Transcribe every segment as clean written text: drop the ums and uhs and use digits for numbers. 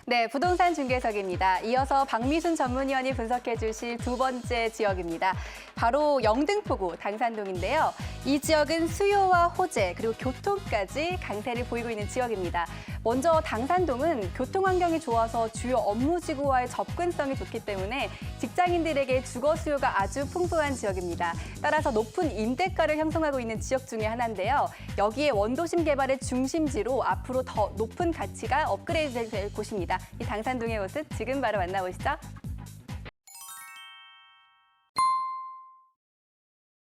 네, 부동산 중개석입니다. 이어서 박미순 전문위원이 분석해 주실 두 번째 지역입니다. 바로 영등포구 당산동인데요. 이 지역은 수요와 호재 그리고 교통까지 강세를 보이고 있는 지역입니다. 먼저 당산동은 교통 환경이 좋아서 주요 업무지구와의 접근성이 좋기 때문에 직장인들에게 주거 수요가 아주 풍부한 지역입니다. 따라서 높은 임대가를 형성하고 있는 지역 중에 하나인데요. 여기에 원도심 개발의 중심지로 앞으로 더 높은 가치가 업그레이드 될 곳입니다. 이 당산동의 모습 지금 바로 만나보시죠.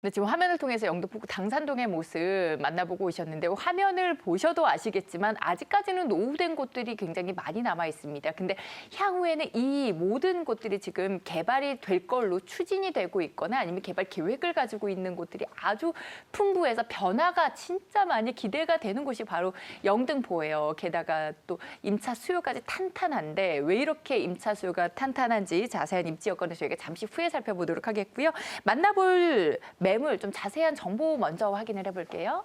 네, 지금 화면을 통해서 영등포구 당산동의 모습 만나보고 오셨는데 화면을 보셔도 아시겠지만 아직까지는 노후된 곳들이 굉장히 많이 남아 있습니다. 근데 향후에는 이 모든 곳들이 지금 개발이 될 걸로 추진이 되고 있거나 아니면 개발 계획을 가지고 있는 곳들이 아주 풍부해서 변화가 진짜 많이 기대가 되는 곳이 바로 영등포예요. 게다가 또 임차 수요까지 탄탄한데 왜 이렇게 임차 수요가 탄탄한지 자세한 입지 여건을 저희가 잠시 후에 살펴보도록 하겠고요. 만나볼 매물 좀 자세한 정보 먼저 확인을 해볼게요.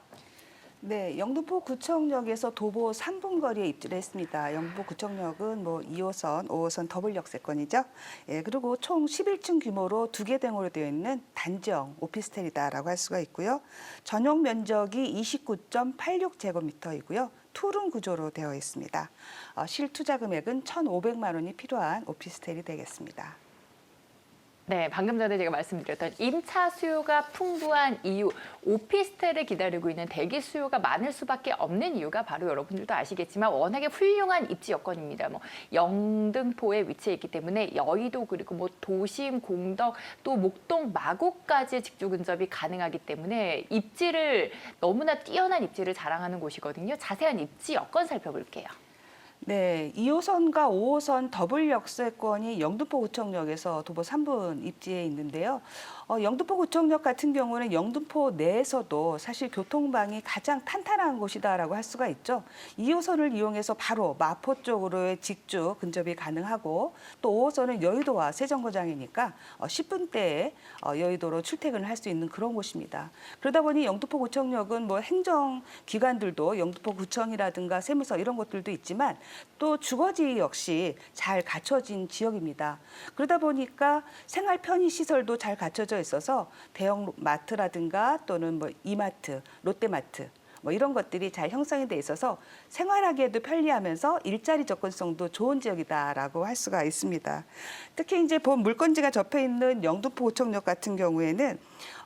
네, 영등포구청역에서 도보 3분 거리에 입주를 했습니다. 영등포구청역은 2호선, 5호선 더블 역세권이죠. 예, 그리고 총 11층 규모로 2개 댕으로 되어 있는 단지형 오피스텔이다라고 할 수가 있고요. 전용 면적이 29.86제곱미터이고요. 투룸 구조로 되어 있습니다. 실투자 금액은 1,500만 원이 필요한 오피스텔이 되겠습니다. 네, 방금 전에 제가 말씀드렸던 임차 수요가 풍부한 이유, 오피스텔을 기다리고 있는 대기 수요가 많을 수밖에 없는 이유가 바로 여러분들도 아시겠지만 워낙에 훌륭한 입지 여건입니다. 영등포에 위치해 있기 때문에 여의도 그리고 도심, 공덕, 또 목동, 마곡까지 직주 근접이 가능하기 때문에 입지를 너무나 뛰어난 입지를 자랑하는 곳이거든요. 자세한 입지 여건 살펴볼게요. 네, 2호선과 5호선 더블 역세권이 영등포구청역에서 도보 3분 입지에 있는데요. 영등포구청역 같은 경우는 영등포 내에서도 사실 교통망이 가장 탄탄한 곳이다라고 할 수가 있죠. 2호선을 이용해서 바로 마포 쪽으로의 직주 근접이 가능하고 또 5호선은 여의도와 세정거장이니까 10분대에 여의도로 출퇴근을 할 수 있는 그런 곳입니다. 그러다 보니 영등포구청역은 행정기관들도 영등포구청이라든가 세무서 이런 것들도 있지만 또 주거지 역시 잘 갖춰진 지역입니다. 그러다 보니까 생활 편의시설도 잘 갖춰져 있어서 대형 마트라든가 또는 이마트, 롯데마트 이런 것들이 잘 형성이 돼 있어서 생활하기에도 편리하면서 일자리 접근성도 좋은 지역이다라고 할 수가 있습니다. 특히 이제 본 물건지가 접해 있는 영등포구청역 같은 경우에는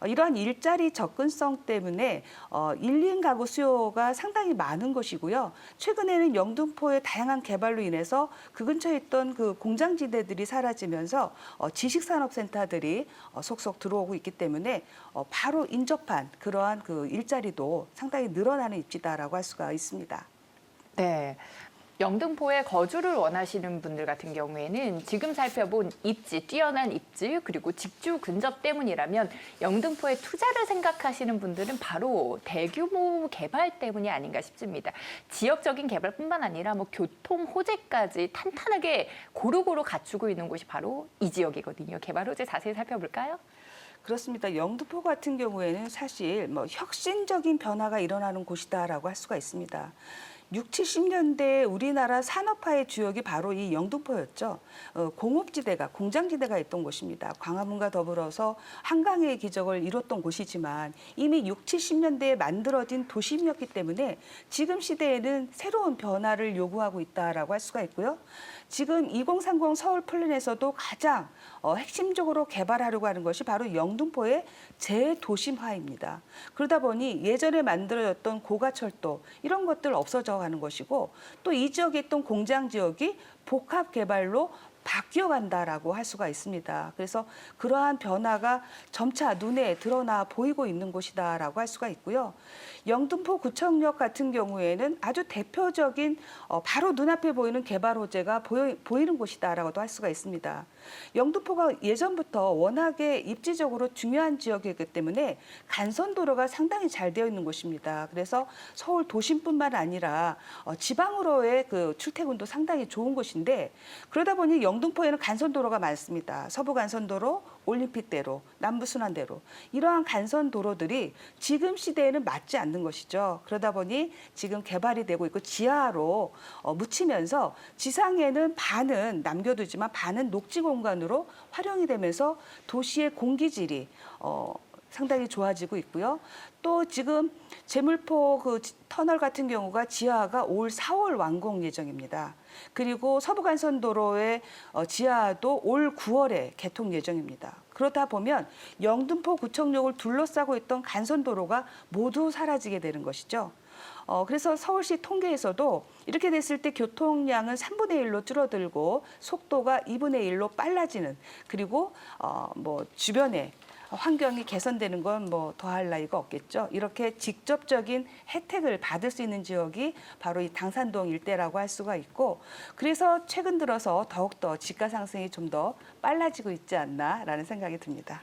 이러한 일자리 접근성 때문에 1인 가구 수요가 상당히 많은 것이고요. 최근에는 영등포의 다양한 개발로 인해서 그 근처에 있던 그 공장지대들이 사라지면서 지식산업센터들이 속속 들어오고 있기 때문에 바로 인접한 그러한 그 일자리도 상당히 늘어나는 입지다라고 할 수가 있습니다. 네. 영등포에 거주를 원하시는 분들 같은 경우에는 지금 살펴본 입지, 뛰어난 입지, 그리고 직주 근접 때문이라면 영등포에 투자를 생각하시는 분들은 바로 대규모 개발 때문이 아닌가 싶습니다. 지역적인 개발뿐만 아니라 교통 호재까지 탄탄하게 고루고루 갖추고 있는 곳이 바로 이 지역이거든요. 개발 호재 자세히 살펴볼까요? 그렇습니다. 영등포 같은 경우에는 사실 혁신적인 변화가 일어나는 곳이다라고 할 수가 있습니다. 60, 70년대 우리나라 산업화의 주역이 바로 이 영등포였죠. 공업지대가, 공장지대가 있던 곳입니다. 광화문과 더불어서 한강의 기적을 이뤘던 곳이지만 이미 60, 70년대에 만들어진 도심이었기 때문에 지금 시대에는 새로운 변화를 요구하고 있다라고 할 수가 있고요. 지금 2030 서울 플랜에서도 가장 핵심적으로 개발하려고 하는 것이 바로 영등포의 재도심화입니다. 그러다 보니 예전에 만들어졌던 고가철도 이런 것들 없어져 가는 것이고 또 이 지역에 있던 공장 지역이 복합 개발로 바뀌어간다라고 할 수가 있습니다. 그래서 그러한 변화가 점차 눈에 드러나 보이고 있는 곳이다라고 할 수가 있고요. 영등포구청역 같은 경우에는 아주 대표적인 바로 눈앞에 보이는 개발 호재가 보이는 곳이다라고도 할 수가 있습니다. 영등포가 예전부터 워낙에 입지적으로 중요한 지역이기 때문에 간선도로가 상당히 잘 되어 있는 곳입니다. 그래서 서울 도심뿐만 아니라 지방으로의 그 출퇴근도 상당히 좋은 곳인데 그러다 보니 영등포에는 간선도로가 많습니다. 서부 간선도로, 올림픽대로, 남부순환대로 이러한 간선 도로들이 지금 시대에는 맞지 않는 것이죠. 그러다 보니 지금 개발이 되고 있고 지하로 묻히면서 지상에는 반은 남겨두지만 반은 녹지 공간으로 활용이 되면서 도시의 공기질이 상당히 좋아지고 있고요. 또 지금 제물포 그 터널 같은 경우가 지하가 올 4월 완공 예정입니다. 그리고 서부간선도로의 지하도 올 9월에 개통 예정입니다. 그러다 보면 영등포 구청역을 둘러싸고 있던 간선도로가 모두 사라지게 되는 것이죠. 그래서 서울시 통계에서도 이렇게 됐을 때 교통량은 3분의 1로 줄어들고 속도가 2분의 1로 빨라지는 그리고 뭐 주변에 환경이 개선되는 건 뭐 더할 나위가 없겠죠. 이렇게 직접적인 혜택을 받을 수 있는 지역이 바로 이 당산동 일대라고 할 수가 있고 그래서 최근 들어서 더욱더 집가 상승이 좀 더 빨라지고 있지 않나라는 생각이 듭니다.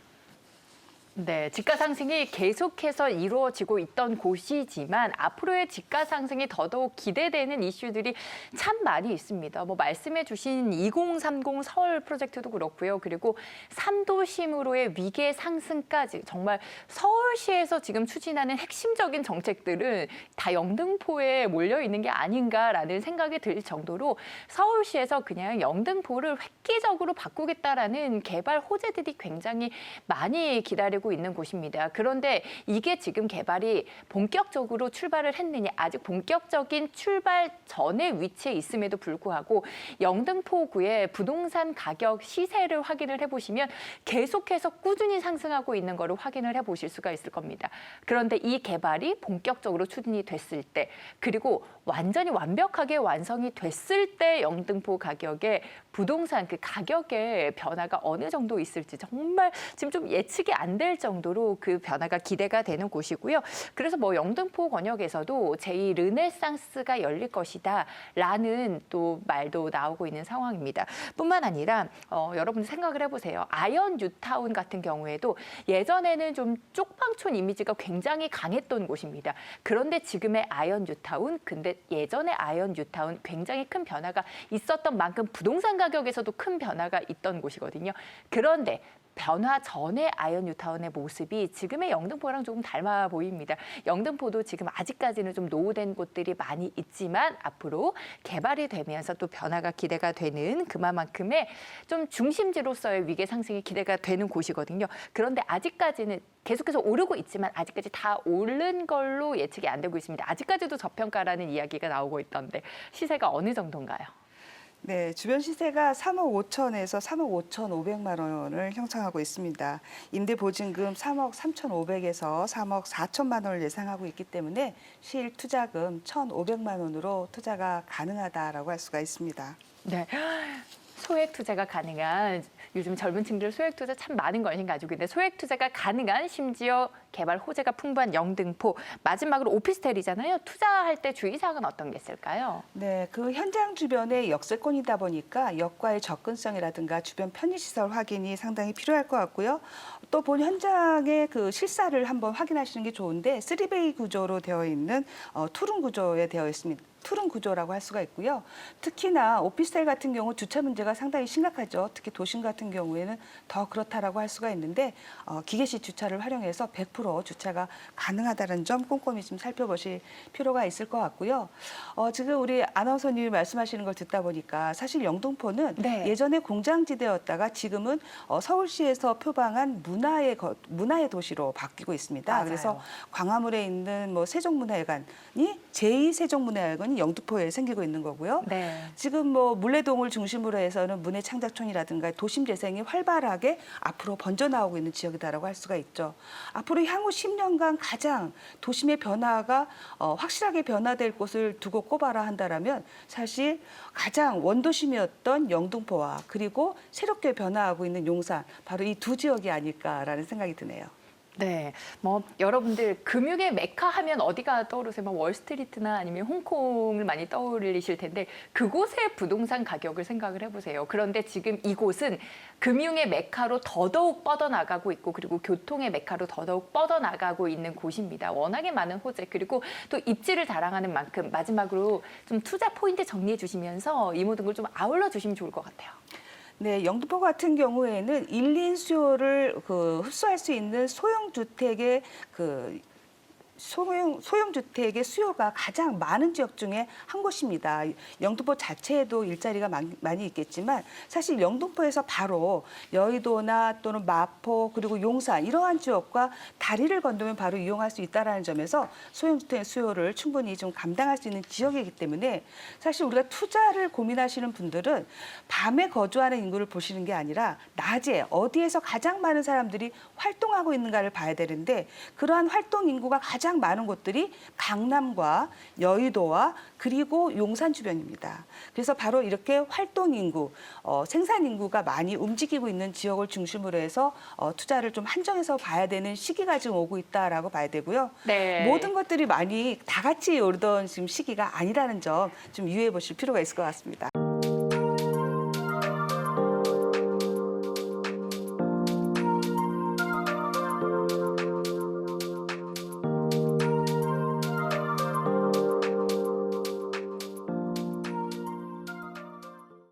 네, 집가 상승이 계속해서 이루어지고 있던 곳이지만 앞으로의 집가 상승이 더더욱 기대되는 이슈들이 참 많이 있습니다. 뭐 말씀해 주신 2030 서울 프로젝트도 그렇고요. 그리고 3도심으로의 위계 상승까지 정말 서울시에서 지금 추진하는 핵심적인 정책들은 다 영등포에 몰려 있는 게 아닌가라는 생각이 들 정도로 서울시에서 그냥 영등포를 획기적으로 바꾸겠다라는 개발 호재들이 굉장히 많이 기다리고 있는 곳입니다. 그런데 이게 지금 개발이 본격적으로 출발을 했느냐 아직 본격적인 출발 전에 위치해 있음에도 불구하고 영등포구의 부동산 가격 시세를 확인을 해보시면 계속해서 꾸준히 상승하고 있는 거를 확인을 해보실 수가 있을 겁니다. 그런데 이 개발이 본격적으로 추진이 됐을 때 그리고 완전히 완벽하게 완성이 됐을 때 영등포 가격의 부동산 그 가격의 변화가 어느 정도 있을지 정말 지금 좀 예측이 안 될 정도로 그 변화가 기대가 되는 곳이고요. 그래서 뭐 영등포 권역에서도 제2 르네상스가 열릴 것이다라는 또 말도 나오고 있는 상황입니다. 뿐만 아니라 여러분 생각을 해보세요. 아현 뉴타운 같은 경우에도 예전에는 좀 쪽방촌 이미지가 굉장히 강했던 곳입니다. 그런데 지금의 아현 뉴타운, 근데 예전의 아현 뉴타운 굉장히 큰 변화가 있었던 만큼 부동산 가격에서도 큰 변화가 있던 곳이거든요. 그런데 변화 전의 아현 뉴타운의 모습이 지금의 영등포랑 조금 닮아 보입니다. 영등포도 지금 아직까지는 좀 노후된 곳들이 많이 있지만 앞으로 개발이 되면서 또 변화가 기대가 되는 그만큼의 좀 중심지로서의 위계 상승이 기대가 되는 곳이거든요. 그런데 아직까지는 계속해서 오르고 있지만 아직까지 다 오른 걸로 예측이 안 되고 있습니다. 아직까지도 저평가라는 이야기가 나오고 있던데 시세가 어느 정도인가요? 네, 주변 시세가 3억 5천에서 3억 5천 5백만 원을 형성하고 있습니다. 임대 보증금 3억 3천 5백에서 3억 4천만 원을 예상하고 있기 때문에 실 투자금 1,500만 원으로 투자가 가능하다라고 할 수가 있습니다. 네. 소액 투자가 가능한 요즘 젊은 층들 소액 투자 참 많은 관심 가지고 있는데 소액 투자가 가능한 심지어 개발 호재가 풍부한 영등포 마지막으로 오피스텔이잖아요. 투자할 때 주의사항은 어떤 게 있을까요? 네, 그 현장 주변에 역세권이다 보니까 역과의 접근성이라든가 주변 편의시설 확인이 상당히 필요할 것 같고요. 또 본 현장의 그 실사를 한번 확인하시는 게 좋은데 3베이 구조로 되어 있는 투룸 구조에 되어 있습니다. 투룸 구조라고 할 수가 있고요. 특히나 오피스텔 같은 경우 주차 문제가 상당히 심각하죠. 특히 도심 같은 경우에는 더 그렇다라고 할 수가 있는데 기계식 주차를 활용해서 100% 주차가 가능하다는 점 꼼꼼히 좀 살펴보실 필요가 있을 것 같고요. 지금 우리 아나운서님이 말씀하시는 걸 듣다 보니까 사실 영등포는 네. 예전에 공장지대였다가 지금은 서울시에서 표방한 문화의 도시로 바뀌고 있습니다. 맞아요. 그래서 광화문에 있는 뭐 세종문화회관이 제2세종문화회관이 영등포에 생기고 있는 거고요. 네. 지금 뭐 물레동을 중심으로 해서는 문해창작촌이라든가 도심 재생이 활발하게 앞으로 번져나오고 있는 지역이다라고 할 수가 있죠. 앞으로 향후 10년간 가장 도심의 변화가 확실하게 변화될 곳을 두고 꼽아라 한다라면 사실 가장 원도심이었던 영등포와 그리고 새롭게 변화하고 있는 용산 바로 이 두 지역이 아닐까라는 생각이 드네요. 네, 뭐 여러분들 금융의 메카 하면 어디가 떠오르세요? 뭐 월스트리트나 아니면 홍콩을 많이 떠올리실 텐데 그곳의 부동산 가격을 생각을 해보세요. 그런데 지금 이곳은 금융의 메카로 더더욱 뻗어나가고 있고 그리고 교통의 메카로 더더욱 뻗어나가고 있는 곳입니다. 워낙에 많은 호재 그리고 또 입지를 자랑하는 만큼 마지막으로 좀 투자 포인트 정리해 주시면서 이 모든 걸 좀 아울러 주시면 좋을 것 같아요. 네, 영등포 같은 경우에는 1인 수요를 흡수할 수 있는 소형주택의 소형주택의 수요가 가장 많은 지역 중에 한 곳입니다. 영등포 자체에도 일자리가 많이 있겠지만 사실 영등포에서 바로 여의도나 또는 마포 그리고 용산 이러한 지역과 다리를 건너면 바로 이용할 수 있다는 점에서 소형주택 수요를 충분히 좀 감당할 수 있는 지역이기 때문에 사실 우리가 투자를 고민하시는 분들은 밤에 거주하는 인구를 보시는 게 아니라 낮에 어디에서 가장 많은 사람들이 활동하고 있는가를 봐야 되는데 그러한 활동 인구가 가장 많은 곳들이 강남과 여의도와 그리고 용산 주변입니다. 그래서 바로 이렇게 활동 인구, 생산 인구가 많이 움직이고 있는 지역을 중심으로 해서 투자를 좀 한정해서 봐야 되는 시기가 지금 오고 있다라고 봐야 되고요. 네. 모든 것들이 많이 다 같이 오르던 지금 시기가 아니라는 점 좀 유의해 보실 필요가 있을 것 같습니다.